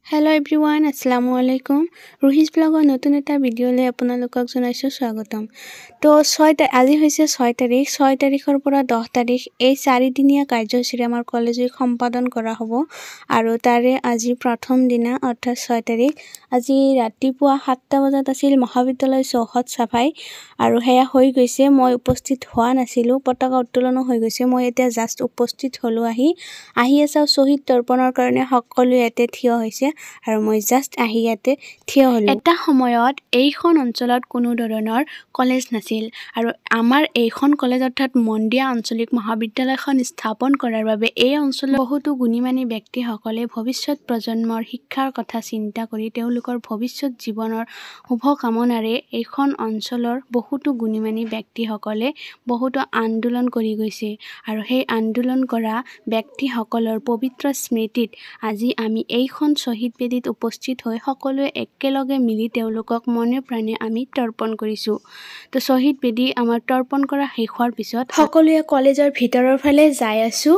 Hello everyone, Assalamu alaikum. Ruhis blogger নতুন এটা ভিডিঅ'লৈ আপোনালোকক জনাইছো স্বাগতম। তো আজি হৈছে 6 তাৰিখৰ পৰা 10 তাৰিখ এই 4 দিনীয়া কাৰ্যসূচী আমাৰ কলেজত সম্পাদন কৰা হ'ব আৰু তাৰে আজি প্ৰথম দিনা অৰ্থাৎ 6 তাৰিখ আজি ৰাতিপুৱা 7টা বজাত আছিল মহাবিদ্যালয় চৌহদ চাফাই আৰু হেয়া হৈ গৈছে। মই উপস্থিত হোৱা নাছিলো, পতাকা উত্তোলন হৈ গৈছে। মই এতিয়া জাস্ট উপস্থিত হলো আহি আছে শ্বহীদ তৰ্পণৰ কাৰণে সকলো ইয়াতে থিয় হৈছে আৰু মই জাস্ট আহি ইয়াতে থিয় হলো। এটা সময়ত এইখন অঞ্চলত কোনো ধৰণৰ কলেজ নাছিল আৰু আমাৰ এইখন কলেজ অৰ্থাৎ মন্দিয়া আঞ্চলিক মহাবিদ্যালয়খন স্থাপন কৰাৰ বাবে এই অঞ্চলৰ বহুতো গুণীমানী ব্যক্তিসকলে ভৱিষ্যত প্ৰজন্মৰ শিক্ষাৰ কথা চিন্তা কৰি তেওঁলোকৰ ভৱিষ্যত জীৱনৰ শুভ কামনাৰে এইখন অঞ্চলৰ বহুতো গুণীমানী ব্যক্তিসকলে বহুতো আন্দোলন কৰি গৈছে আৰু সেই আন্দোলন কৰা ব্যক্তিসকলৰ পবিত্ৰ স্মৃতিত আজি আমি এইখন শ্বহীদ বেদীত উপস্থিত হৈ সকলোৱে একেলগে মিলি তেওঁলোকক মনে প্ৰাণে আমি তৰ্পণ কৰিছো। তো শ্বহীদ বেদী আমাৰ তৰ্পণ কৰা শেষ হোৱাৰ পিছত সকলোৱে কলেজৰ ভিতৰৰ ফালে যাই আছো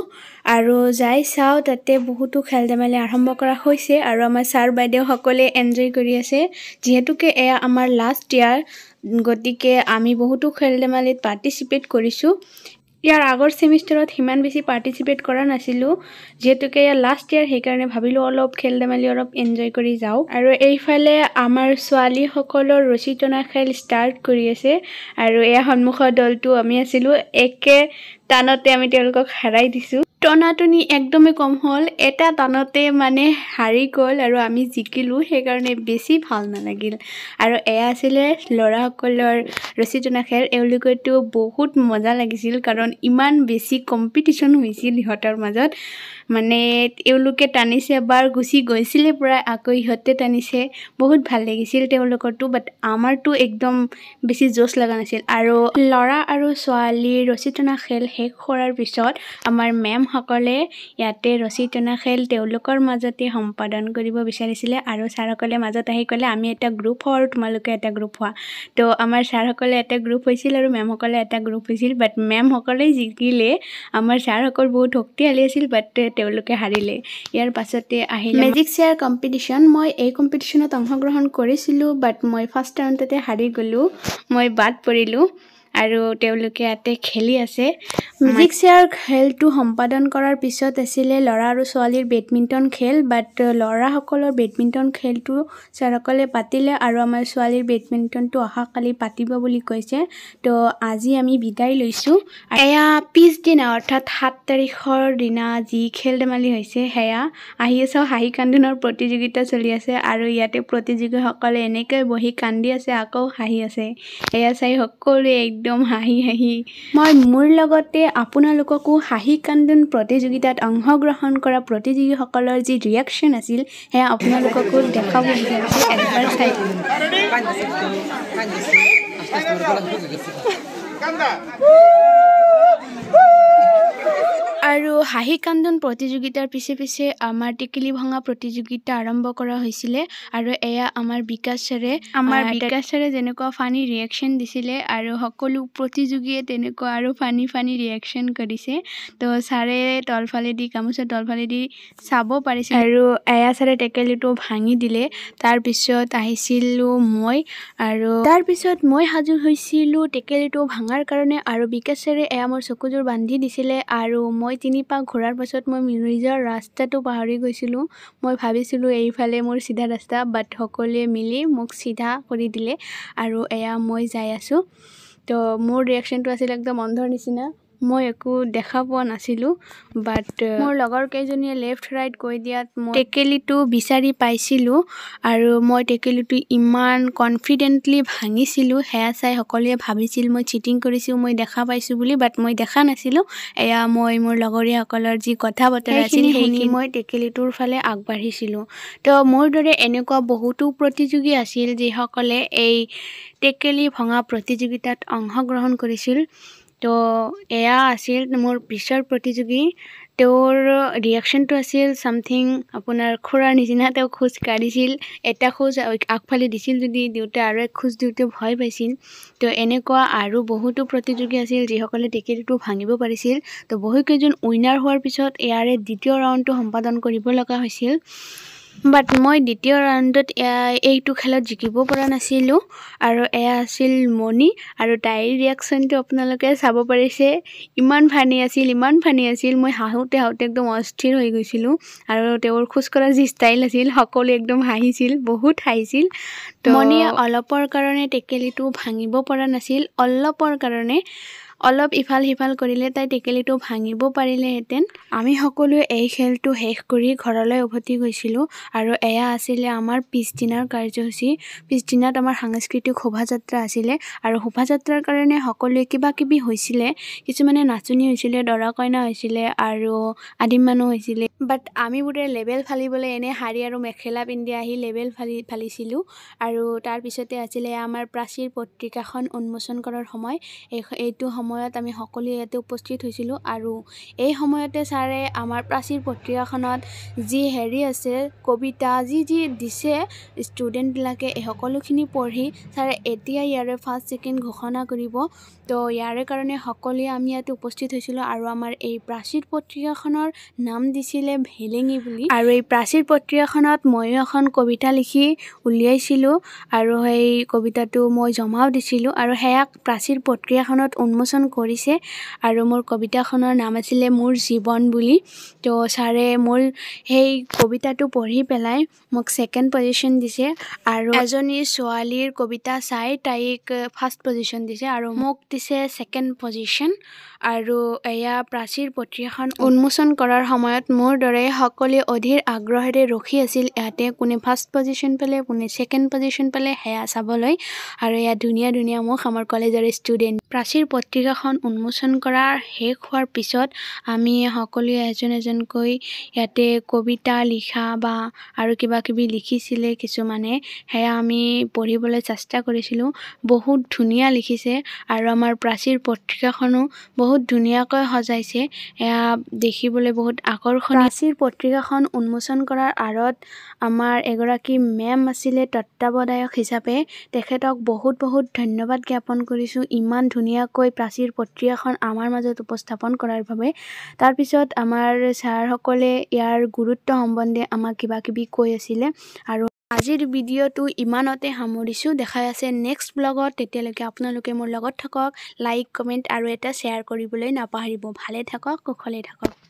আৰু যাই চাও তাতে বহুতো খেল ধেমালি আৰম্ভ কৰা হৈছে আৰু আমাৰ ছাৰ বাইদেউ সকলে এনজয় কৰি আছে। যিহেতুকে এয়া আমাৰ লাষ্ট ইয়াৰ গতিকে আমি বহুতো খেল ধেমালিত পাৰ্টিচিপেট কৰিছো। ইয়াৰ আগৰ সেমিষ্টাৰত সিমান বেছি পাৰ্টিচিপেট কৰা নাছিলো, যেহেতুকে ইয়াৰ লাষ্ট ইয়াৰ সেইকাৰণে ভাবিলো অলপ খেল ধেমালি অলপ এনজয় কৰি যাও। আৰু এইফালে আমাৰ ছোৱালী সকলৰ ৰছী টনা খেল ষ্টাৰ্ট কৰি আছে আৰু এয়া সন্মুখৰ দলটো আমি আছিলো, একে টানতে আমি তেওঁলোকক হাৰাই দিছো। টনাটনি একদমেই কম হ'ল, এটা টানতে মানে হাৰি গ'ল আৰু আমি জিকিলো, সেইকাৰণে বেছি ভাল নালাগিল। আৰু এয়া আছিলে ল'ৰাসকলৰ ৰছী টনা খেল। এওঁলোকেতো বহুত মজা লাগিছিল কাৰণ ইমান বেছি কম্পিটিশ্যন হৈছিল সিহঁতৰ মাজত। মানে এওঁলোকে টানিছে এবাৰ গুচি গৈছিলে প্ৰায়, আকৌ ইহঁতে টানিছে, বহুত ভাল লাগিছিল তেওঁলোকৰতো। বাট আমাৰতো একদম বেছি জোচ লগা নাছিল। আৰু ল'ৰা আৰু ছোৱালীৰ ৰছী টনা খেল শেষ কৰাৰ পিছত আমাৰ মেমসকলে ইয়াতে ৰছী টনা খেল তেওঁলোকৰ মাজতে সম্পাদন কৰিব বিচাৰিছিলে আৰু ছাৰসকলে মাজত আহি ক'লে আমি এটা গ্ৰুপ হওঁ আৰু তোমালোকে এটা গ্ৰুপ হোৱা। তো আমাৰ ছাৰসকলে এটা গ্ৰুপ হৈছিল আৰু মেমসকলে এটা গ্ৰুপ হৈছিল। বাট মেমসকলেই জিকিলে, আমাৰ ছাৰসকল বহুত শক্তিশালী আছিল, বাট তেওঁলোকে হাৰিলে। ইয়াৰ পাছতে আহিলে মেজিক চেয়াৰ কম্পিটিশ্যন। মই এই কম্পিটিশ্যনত অংশগ্ৰহণ কৰিছিলোঁ, বাট মই ফাৰ্ষ্ট ৰাউণ্ডতে হাৰি গ'লোঁ, মই বাদ পৰিলোঁ আৰু তেওঁলোকে ইয়াতে খেলি আছে। মেজিক চেয়াৰ খেলটো সম্পাদন কৰাৰ পিছত আছিলে ল'ৰা আৰু ছোৱালীৰ বেডমিণ্টন খেল। বাট ল'ৰাসকলৰ বেডমিণ্টন খেলটো ছাৰসকলে পাতিলে আৰু আমাৰ ছোৱালীৰ বেডমিণ্টনটো অহাকালি পাতিব বুলি কৈছে। তো আজি আমি বিদায় লৈছোঁ। এয়া পিছদিনা অৰ্থাৎ 7 তাৰিখৰ দিনা যি খেল ধেমালি হৈছে সেয়া আহি আছে। হাঁহি কান্দোনৰ প্ৰতিযোগিতা চলি আছে আৰু ইয়াতে প্ৰতিযোগীসকলে এনেকৈ বহি কান্দি আছে আকৌ হাঁহি আছে। এয়া চাই সকলোৱে একদম হাঁহি হাঁহি। মই মোৰ লগতে আপোনালোককো হাঁহি কান্দোন প্ৰতিযোগিতাত অংশগ্ৰহণ কৰা প্ৰতিযোগীসকলৰ যি ৰিয়েকশ্যন আছিল সেয়া আপোনালোককো দেখাব বিচাৰিছোঁ, একবাৰ চাই আৰু হাঁহি কান্দোন প্ৰতিযোগিতাৰ পিছে পিছে আমাৰ টেকেলি ভঙা প্ৰতিযোগিতা আৰম্ভ কৰা হৈছিলে আৰু এয়া আমাৰ বিকাশ ছাৰে যেনেকুৱা ফানী ৰিয়েকশ্যন দিছিলে আৰু সকলো প্ৰতিযোগীয়ে তেনেকুৱা আৰু ফানী ৰিয়েকশ্যন কৰিছে। তো ছাৰে তলফালেদি গামোচা তলফালেদি চাব পাৰিছিল আৰু এয়া ছাৰে টেকেলিটো ভাঙি দিলে। তাৰপিছত আহিছিলোঁ মই আৰু তাৰপিছত মই সাজু হৈছিলোঁ টেকেলিটো ভাঙাৰ কাৰণে আৰু বিকাশ ছাৰে এয়া মোৰ চকুযোৰ বান্ধি দিছিলে আৰু মই 3 পাক ঘূৰাৰ পাছত মই নিজৰ ৰাস্তাটো পাহৰি গৈছিলোঁ। মই ভাবিছিলোঁ এইফালে মোৰ চিধা ৰাস্তা, বাট সকলোৱে মিলি মোক চিধা কৰি দিলে আৰু এয়া মই যাই আছোঁ। তো মোৰ ৰিয়েকশ্যনটো আছিল একদম অন্ধৰ নিচিনা, মই একো দেখা পোৱা নাছিলোঁ। বাট মোৰ লগৰ কেইজনীয়ে লেফ্ট ৰাইট কৈ দিয়াত মই টেকেলিটো বিচাৰি পাইছিলোঁ আৰু মই টেকেলিটো ইমান কনফিডেণ্টলি ভাঙিছিলোঁ, সেয়া চাই সকলোৱে ভাবিছিল মই চিটিং কৰিছোঁ, মই দেখা পাইছোঁ বুলি। বাট মই দেখা নাছিলোঁ। এয়া মই মোৰ লগৰীয়াসকলৰ যি কথা বতৰা আছিল সেইখিনি মই টেকেলিটোৰ ফালে আগবাঢ়িছিলোঁ। তো মোৰ দৰে এনেকুৱা বহুতো প্ৰতিযোগী আছিল যিসকলে এই টেকেলি ভঙা প্ৰতিযোগিতাত অংশগ্ৰহণ কৰিছিল। তো এয়া আছিল মোৰ পিছৰ প্ৰতিযোগী। তেওঁৰ ৰিয়েকশ্যনটো আছিল ছামথিং আপোনাৰ খুৰাৰ নিচিনা। তেওঁ খোজ কাঢ়িছিল, এটা খোজ আগফালে দিছিল যদি দিওঁতে আৰু এক খোজ দিওঁতে ভয় পাইছিল। তো এনেকুৱা আৰু বহুতো প্ৰতিযোগী আছিল যিসকলে টেকেলিটো ভাঙিব পাৰিছিল। তো বহুকেইজন উইনাৰ হোৱাৰ পিছত ইয়াৰে দ্বিতীয় ৰাউণ্ডটো সম্পাদন কৰিব লগা হৈছিল। বাট মই দ্বিতীয় ৰাউণ্ডত এইটো খেলত জিকিব পৰা নাছিলোঁ আৰু এয়া আছিল মণি আৰু তাইৰ ৰিয়েকশ্যনটো আপোনালোকে চাব পাৰিছে ইমান ফানি আছিল মই হাঁহোতে একদম অস্থিৰ হৈ গৈছিলোঁ আৰু তেওঁৰ খোজ কঢ়া যি ষ্টাইল আছিল সকলোৱে একদম হাঁহিছিল বহুত হাঁহিছিল মণিয়ে অলপৰ কাৰণে টেকেলিটো ভাঙিব পৰা নাছিল অলপৰ কাৰণে অলপ ইফাল সিফাল কৰিলে তাই টেকেলিটো ভাঙিব পাৰিলেহেঁতেন আমি সকলোৱে এই খেলটো শেষ কৰি ঘৰলৈ উভতি গৈছিলোঁ আৰু এয়া আছিলে আমাৰ পিছদিনাৰ কাৰ্যসূচী পিছদিনাত আমাৰ সাংস্কৃতিক শোভাযাত্ৰা আছিলে আৰু শোভাযাত্ৰাৰ কাৰণে সকলোৱে কিবা কিবি হৈছিলে কিছুমানে নাচনি হৈছিলে দৰা কইনা হৈছিলে আৰু আদিম মানুহ হৈছিলে বাট আমিবোৰে লেবেল ফালিবলৈ এনে শাৰী আৰু মেখেলা পিন্ধি আহি লেবেল ফালিছিলোঁ আৰু তাৰপিছতে আছিলে আমাৰ প্ৰাচীৰ পত্ৰিকাখন উন্মোচন কৰাৰ সময় এইটো সময়ত আমি সকলোৱে ইয়াতে উপস্থিত হৈছিলোঁ আৰু এই সময়তে ছাৰে আমাৰ প্ৰাচীৰ পত্ৰিকাখনত যি হেৰি আছে কবিতা যি দিছে ষ্টুডেণ্টবিলাকে এই সকলোখিনি পঢ়ি ছাৰে এতিয়া ইয়াৰে ফাৰ্ষ্ট ছেকেণ্ড ঘোষণা কৰিব তো ইয়াৰে কাৰণে সকলোৱে আমি ইয়াতে উপস্থিত হৈছিলোঁ আৰু আমাৰ এই প্ৰাচীৰ পত্ৰিকাখনৰ নাম দিছিলে ভেলেঙি বুলি আৰু এই প্ৰাচীৰ পত্ৰিকাখনত ময়ো এখন কবিতা লিখি উলিয়াইছিলোঁ আৰু সেই কবিতাটো মই জমাও দিছিলোঁ আৰু সেয়া প্ৰাচীৰ পত্ৰিকাখনত উন্মোচন কৰিছে আৰু মোৰ কবিতাখনৰ নাম আছিলে মোৰ জীৱন বুলি তো ছাৰে মোৰ সেই কবিতাটো পঢ়ি পেলাই মোক ছেকেণ্ড পজিশ্যন দিছে আৰু এজনী ছোৱালীৰ কবিতা চাই তাইক ফাৰ্ষ্ট পজিশ্যন দিছে আৰু মোক দিছে ছেকেণ্ড পজিশ্যন আৰু এয়া প্ৰাচীৰ পত্ৰিকাখন উন্মোচন কৰাৰ সময়ত মোৰ দৰে সকলোৱে অধীৰ আগ্ৰহেৰে ৰখি আছিল ইয়াতে কোনে ফাৰ্ষ্ট পজিশ্যন পালে কোনে ছেকেণ্ড পজিশ্যন পালে সেয়া চাবলৈ আৰু এয়া ধুনীয়া মুখ আমাৰ কলেজৰ ষ্টুডেণ্ট প্ৰাচীৰ পত্ৰিকাখন উন্মোচন কৰা শেষ হোৱাৰ পিছত আমি সকলোৱে এজনকৈ ইয়াতে কবিতা লিখা বা আৰু কিবা কিবি লিখিছিলে কিছুমানে সেয়া আমি পঢ়িবলৈ চেষ্টা কৰিছিলোঁ বহুত ধুনীয়া লিখিছে আৰু আমাৰ প্ৰাচীৰ পত্ৰিকাখনো বহুত ধুনীয়াকৈ সজাইছে এয়া দেখিবলৈ বহুত আকৰ্ষণীয় প্ৰাচীৰ পত্ৰিকাখন উন্মোচন কৰাৰ আঁৰত আমাৰ এগৰাকী মেম আছিলে তত্ত্বাৱধায়ক হিচাপে তেখেতক বহুত ধন্যবাদ জ্ঞাপন কৰিছোঁ ইমান ধুনীয়াকৈ প্ৰাচীৰ পত্ৰিকাখন আমাৰ মাজত উপস্থাপন কৰাৰ বাবে তাৰপিছত আমাৰ ছাৰসকলে ইয়াৰ গুৰুত্ব সম্বন্ধে আমাক কিবা কিবি কৈ আছিলে আৰু আজিৰ ভিডিঅ'টো ইমানতে সামৰিছোঁ দেখাই আছে নেক্সট ব্লগত তেতিয়ালৈকে আপোনালোকে মোৰ লগত থাকক লাইক কমেণ্ট আৰু এটা শ্বেয়াৰ কৰিবলৈ নাপাহৰিব ভালে থাকক কুশলে থাকক